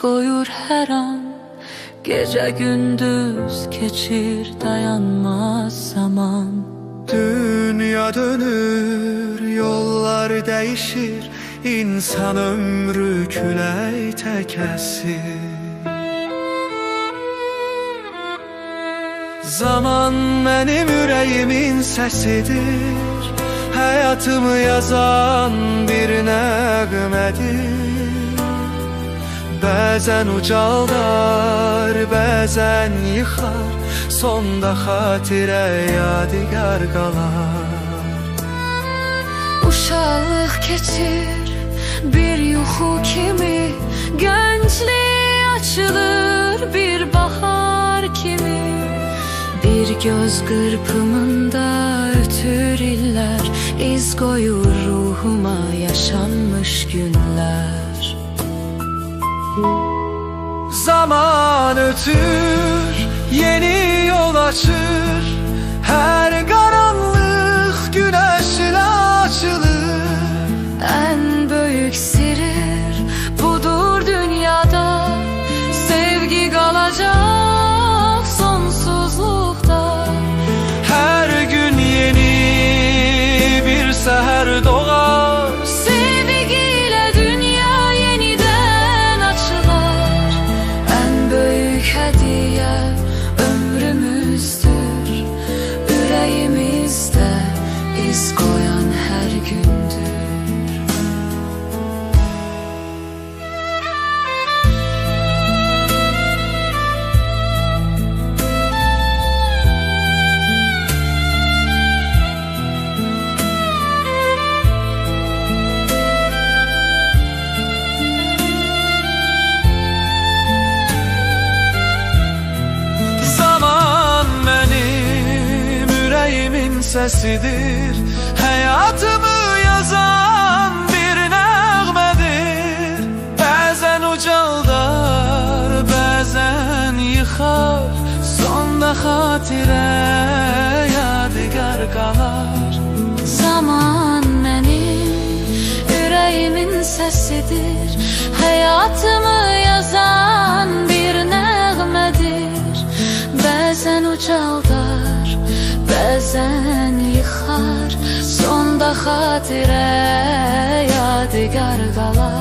qoyur hər an. Gece gündüz keçir dayanmaz zaman. Dünya dönür, yollar değişir, İnsan ömrü külək təkəsir. Zaman mənim ürəyimin səsidir, həyatımı yazan bir nəğmədir. Bəzən ucaldar, bəzən yıxar, sonda xatirə yadigar qalar. Uşaqlıq keçir bir yuxu kimi, gənclik açılır bir bahar kimi. Bir göz qırpımında ötür illər, iz qoyur ruhuma yaşanmış günlər. Zaman ötür, yeni yol açır, her karanlık güneşle açılır. En büyük sirrir budur dünyada, sevgi kalacak sonsuzlukta. Her gün yeni bir seher doğar, Sevgiyle dünya yeniden açılar. En büyük hediye ömrümüzdür, yüreğimizde iz koyan her gündür. sesidir, hayatımı yazan bir nəğmədir. Bəzən ucaldar, bəzən yıxar, sonda xatirə yadigar qalar. Zaman mənim ürəyimin səsidir, hayatımı yazan bir nəğmədir. Bəzən ucaldar, bəzən yıxar, sonda xatirə yadigar qalar.